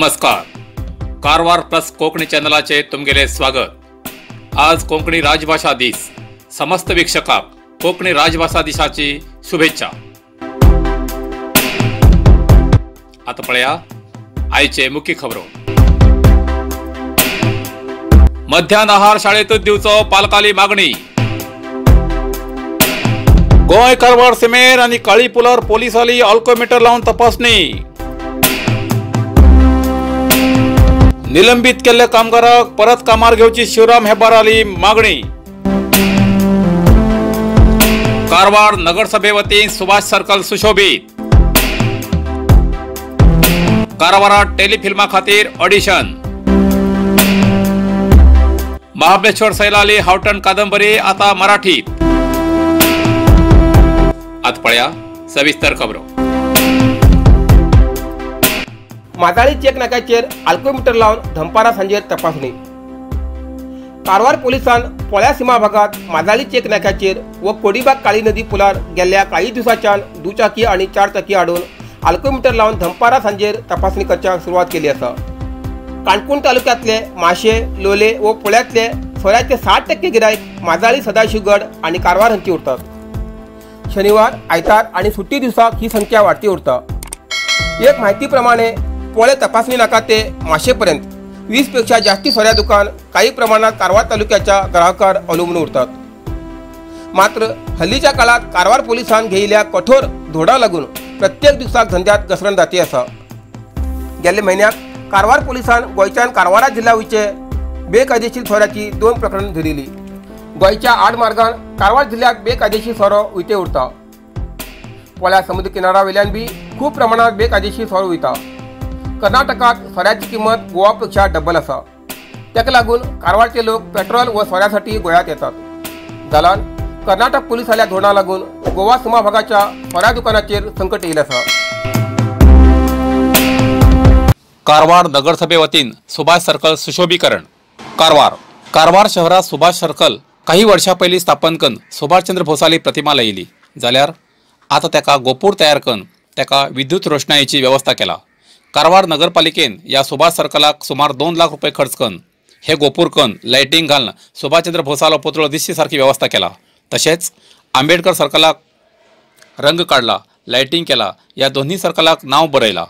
नमस्कार. कारवार प्लस कोकणी चॅनलाचे तुमगेले स्वागत. आज कोकणी राजभाषा दिस. समस्त वीक्षकांक कोकणी राजभाषा दिसाची शुभेच्छा. आता पळया आयचे मुख्य खबरो. मध्यान आहार शाळेतूच दिवचो पालकाली मागणी. गोय कारवार सिमेर आणि काळी पुलावर पोलिसांनी अल्कोमीटर लावून तपासणी. निलंबित केल्ल्या कामगाराक परत कामार घेवची शिवराम हेब्बाराली मागणी. कारवार नगरसभे वतीन सुभाष सर्कल सुशोभित. कारवारात टेलिफिल्मा खातीर ऑडिशन. महाबळेश्वर सैलाली हावटण कादंबरी आता मराठीत. आता पळया सविस्तर खबरो. माजाळी चेक नाक्याचेर अल्कोमीटर लावन दनपारा सांजेर तपासणी. कारवार पोलिसांन पोळ्या सीमा भागात माजाळी चेक नाक्याचेर व कोडीबाग काळी नदी पुलार गेल्ल्या काही दिवसांच्यान दुचाकी आणि चारचाकी आडून अल्कोमीटर लावन दनपारा सांजेर तपासणी करच्याक सुरवात केली आसा. काणकोण तालुक्यातले माशे, लोले व पोळ्यातले सोऱ्याचे 60% गिरायक माजाळी, सदाशिवगड आणि कारवार हांची उरतात. शनिवार, आयतार आणि सुट्टी दिवसाक ही संख्या वाडती उरता. एक माहिती प्रमाणे पोळे तपासणी नाका ते माशेपर्यंत 20 पेक्षा जास्ती सोऱ्या दुकान काही प्रमाणात कारवार तालुक्याच्या ग्राहकांवर अवलंबून उरतात. मात्र हल्लीच्या काळात कारवार पोलिसांन घेयिल्ल्या कठोर धोरणां लागून प्रत्येक दिवसाक धंद्यात घसरण जाती आसा. गेल्ल्या म्हयन्याक कारवार पोलिसांन गोंयच्यान कारवारा जिल्ल्या वयचे बेकायदेशीर सोऱ्याची 2 प्रकरणां धरिल्ली. गोंयच्या आडमार्गान कारवार जिल्ह्यात बेकायदेशीर सोरो वयते उरता. पोळ्या समुद्र किनारा वयल्यान बी खूप प्रमाणात बेकायदेशीर सोरो वयता. कर्नाटकात सोऱ्याची किंमत गोवापेक्षा डबल आसा. ताका लागून कारवारचे लोक पेट्रोल व सोऱ्यासाठी गोंयांत येतात. जाल्यार कर्नाटक पोलिसांच्या धोरणां लागून गोवा सीमा भागाच्या सोऱ्या दुकानाचेर संकट येयलें आसा. कारवार नगरसभे वतीन सुभाष सर्कल सुशोभीकरण. कारवार शहरात सुभाष सर्कल काही वर्षां पयलीं स्थापन करून सुभाषचंद्र बोसाली प्रतिमा लायिल्ली. जाल्यार आता ताका गोपूर तयार करून ताका विद्युत रोषणायेची व्यवस्था केला. कारवार नगरपालिकेन या सुभाष सर्कलाक सुमार 2 लाख रुपये खर्च करून हे गोपूर करून लायटिंग घालून सुभाषचंद्र भोसालो पुतळो दिसचे सारखी व्यवस्था केला. तशेंच आंबेडकर सर्कलाक रंग काढला, लायटिंग केला. या दोन्ही सर्कलाक नाव बरयला.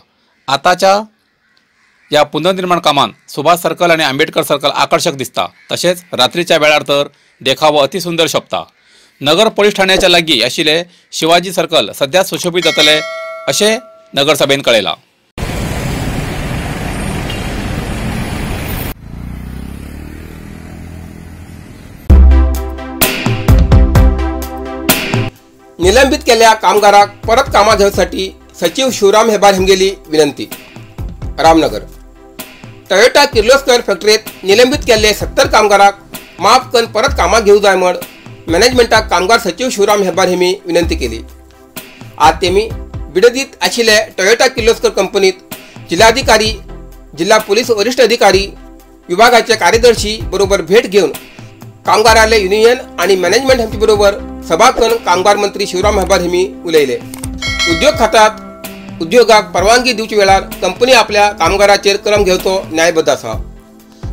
आताच्या या पुनर्निर्माण कामान सुभाष सर्कल आणि आंबेडकर सर्कल आकर्षक दिसता. तसेच रात्रीच्या वेळार तर देखावो अतिसुंदर शोभता. नगर पोलीस ठाण्याच्या लागीं आशिल्ले शिवाजी सर्कल सध्या सुशोभित जातले अशें नगरसभेन कळयला. निलंबित केलेल्या कामगाराक परत कामार घेवसाठी सचिव शिवराम हेब्बार हेमगेली विनंती. रामनगर टोयोटा किर्लोस्कर फॅक्टरीत निलंबित केल्ले 70 कामगाराक माफ करून परत कामार घेवूं जाय म्हण मॅनेजमेंटाक कामगार सचिव शिवराम हेब्बार हेमी विनंती केली. आज तेमी बिडदीत आशिल्ले टोयोटा किर्लोस्कर कंपनीत जिल्हाधिकारी, जिल्हा पोलीस वरिष्ठ अधिकारी, विभागाचे कार्यदर्शी बरोबर भेट घेऊन कामगाराले युनियन आणि मॅनेजमेंट हांचे बरोबर सभा करून कामगार मंत्री शिवराम हेब्बार हेमी उलयले. उद्योग खात्यात उद्योगाक परवानगी दिवचे वेळार कंपनी आपल्या कामगाराचेर क्रम घेवचो न्यायबद्ध आसा.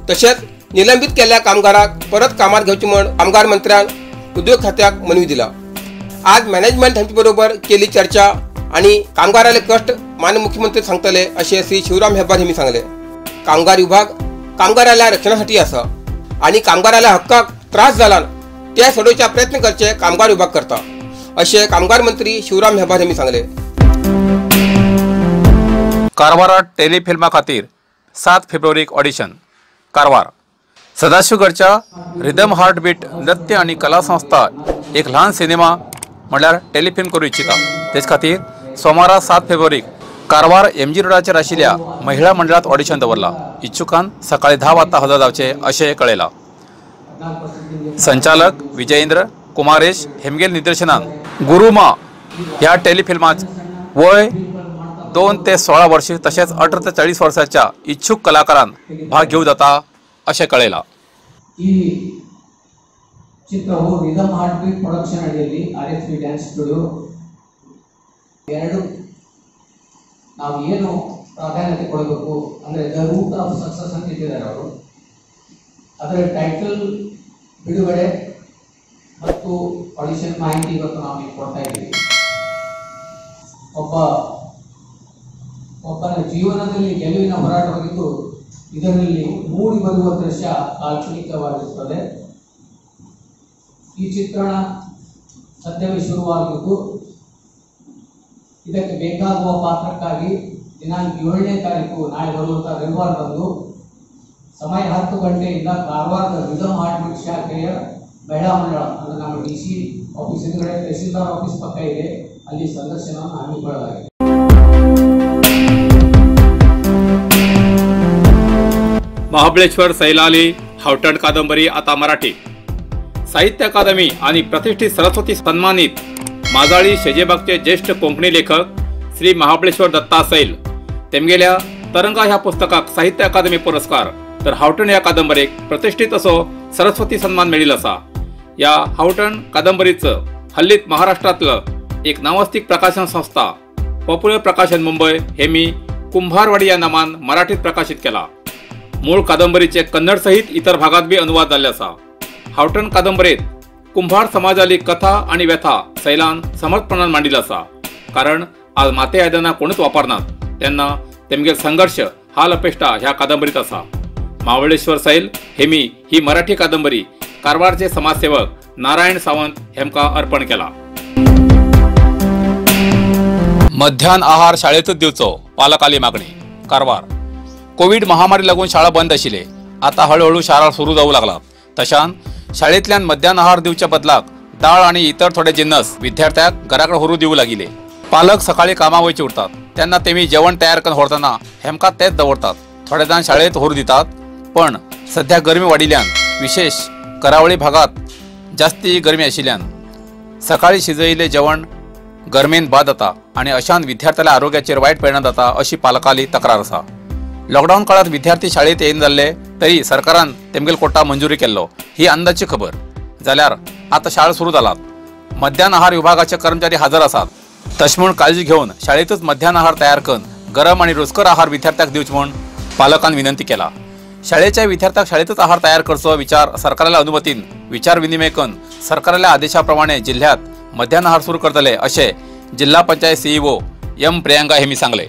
तशेंच निलंबित केल्ल्या कामगाराक परत कामार घेवचे म्हण कामगार मंत्र्यान उद्योग खात्याक मनवी दिला. आज मॅनेजमेंट हांचे बरोबर केली चर्चा आणि कामगाराले कष्ट माननीय मुख्यमंत्री सांगतले असे श्री शिवराम हेब्बार हेमी सांगले. कामगार विभाग कामगाराल्या रक्षणासाठी आसा आणि कामगाराल्या हक्काक त्रास जाला ते सोडवच्या प्रयत्न करचे कामगार विभाग करता असे कामगार मंत्री शिवराम हेब्बार हेमी सांगले. कारवारात टेलिफिल्मा खातीर 7 फेब्रुवारीक ऑडिशन. कारवार सदाशिवगडच्या रिदम हार्टबीट नृत्य आणि कला संस्था एक ल्हान सिनेमा म्हळ्यार टेलिफिल्म करूं इच्छिता. तेच खातीर सोमारा 7 फेब्रुवारीक कारवार MG रोडाचेर आशिल्ल्या महिला मंडळात ऑडिशन दवरला. इच्छुकान सकाळी 10 वाजता हजर जावचे अशें कळयला. संचालक विजयेंद्र कुमारेश हेमगेल निर्देशनान गुरुमा ह्या टेलिफिल्मात वय 2 ते 16 वर्षे तसेच 18 ते 40 वर्षाच्या इच्छुक कलाकारांन भाग घेऊ जाता अशें कळयला. ಚಿತ್ರವು ರಿದಮ್ ಹಾರ್ಟ್ ಬೀಟ್ ಪ್ರೊಡಕ್ಷನ್ ಅಡಿಯಲ್ಲಿ RSV ಡ್ಯಾನ್ಸ್ ಸ್ಟುಡಿಯೋ 2 ನಾವು ಏನು ಪ್ರಾಧಾನ್ಯತೆ ಕೊಡಬೇಕು. ಅಂದರೆ ದ ರೂಟ್ ಆಫ್ ಸಕ್ಸಸ್ ಅಂತ ಇಟ್ಟಿದ್ದಾರೆ ಅವರು. ಅದರ ಟೈಟಲ್ ಬಿಡುಗಡೆ ಮತ್ತು ಆಡಿಷನ್ ಮಾಹಿತಿ ಇವತ್ತು ನಾವು ಈಗ ಕೊಡ್ತಾ ಇದ್ದೀವಿ. ಒಬ್ಬನ ಜೀವನದಲ್ಲಿ ಗೆಲುವಿನ ಹೋರಾಟವಾಗಿದ್ದು ಇದರಲ್ಲಿ ಮೂಡಿ ಬರುವ ದೃಶ್ಯ ಕಾಲ್ಪನಿಕವಾಗಿರುತ್ತದೆ. ಈ ಚಿತ್ರಣ ಸದ್ಯವೇ ಶುರುವಾಗಿದ್ದು ಇದಕ್ಕೆ ಬೇಕಾಗುವ ಪಾತ್ರಕ್ಕಾಗಿ ದಿನಾಂಕ 7ನೇ ತಾರೀಕು ನಾಳೆ ಬರುವಂತಹ ರವಿವಾರದಂದು ಸಮಯ 10 ಗಂಟೆಯಿಂದ ಕಾರವಾರದ ರಿದಮ್ ಹಾರ್ಟ್ಬೀಟ್ ಶಾಖೆಯ ಮಹಿಳಾ ಮಂಡಳ ಅಂದರೆ ನಮ್ಮ DC ಆಫೀಸ್ ಎದುರುಗಡೆ ತಹಸೀಲ್ದಾರ್ ಆಫೀಸ್ ಪಕ್ಕ ಇದೆ, ಅಲ್ಲಿ ಸಂದರ್ಶನವನ್ನು ಹಮ್ಮಿಕೊಳ್ಳಲಾಗಿದೆ. महाबळेश्वर सैलाली हावटण कादंबरी आता मराठी साहित्य अकादमी आणि प्रतिष्ठित सरस्वती सन्मानित माजाळी शेजेबागचे ज्येष्ठ कोंकणी लेखक श्री महाबळेश्वर दत्ता सैल तेमगेल्या तरंगा ह्या पुस्तकाक साहित्य अकादमी पुरस्कार तर हावटण या कादंबरीक प्रतिष्ठित असो सरस्वती सन्मान मेळिल्लो असा. या हावटण कादंबरीचं हल्लीत महाराष्ट्रातलं एक नावस्तिक प्रकाशन संस्था पॉप्युलर प्रकाशन मुंबई हेमी कुंभारवाडी या नामान मराठीत प्रकाशित केला. मूळ कादंबरीचे कन्नड सहित इतर भागात बी अनुवाद जाल्ले आसा. हावटण कादंबरीत कुंभार समाजाली कथा आणि व्यथा सैलान समर्थपणान मांडिल्लो आसा. कारण आज माते आयदनां कोणूच वापरनात तेन्ना तेमगेर संघर्श हाल अपेष्टा ह्या कादंबरीत आसा. महाबळेश्वर सैल हेमी ही मराठी कादंबरी कारवारचे समाजसेवक नारायण सावंत हेमका अर्पण केला. मध्यान आहार शाळेतच दिवचो पालकाली मागणी. कारवार कोविड महामारी लागून शाळा बंद आशिल्ले. आता हळूहळू शाळा सुरू जाऊ लागलात. तशान शाळेंतल्यान मध्यान आहार दिवच्या बदलाक दाळ आणि इतर थोडे जिन्नस विद्यार्थ्यांक घराकडे व्हरू दिवू लागिले. पालक सकाळी कामां वयचे उरतात तेन्ना तेमी जेवण तयार करून व्हरतना हेमकां तेच दवरतात. थोडे जाण शाळेंत व्हरू दितात. पण सध्या गरमी वाडिल्ल्यान विशेष करावळी भागात जास्ती गरमी आशिल्ल्यान सकाळी शिजयिल्लें जेवण गरमेन बाद जाता आणि अशान विद्यार्थ्याच्या आरोग्याचेर वायट परिणाम जाता अशी पालकाली तक्रार आसा. लॉकडाऊन काळात विद्यार्थी शाळेत येयन जाल्ले तरी सरकारान तेमगेल कोटा मंजुरी केल्लो ही अंदाजची खबर. जाल्यार आता शाळा सुरू जालात. मध्यान आहार विभागाचे कर्मचारी हजर आसात. तशें म्हूण काळजी घेवन शाळेंतच मध्यान आहार तयार करून गरम आणि रुचकर आहार विद्यार्थ्यांक दिवचे म्हूण पालकान विनंती केला. शाळेच्या विद्यार्थ्यांक शाळेतच आहार तयार करचो विचार सरकाराच्या अनुमतीन विचार विनिमय करून सरकाराच्या आदेशाप्रमाणे जिल्ह्यात मध्यान आहार सुरू करतले अशें जिल्हा पंचायत CEO M प्रियांका हेमी सांगले.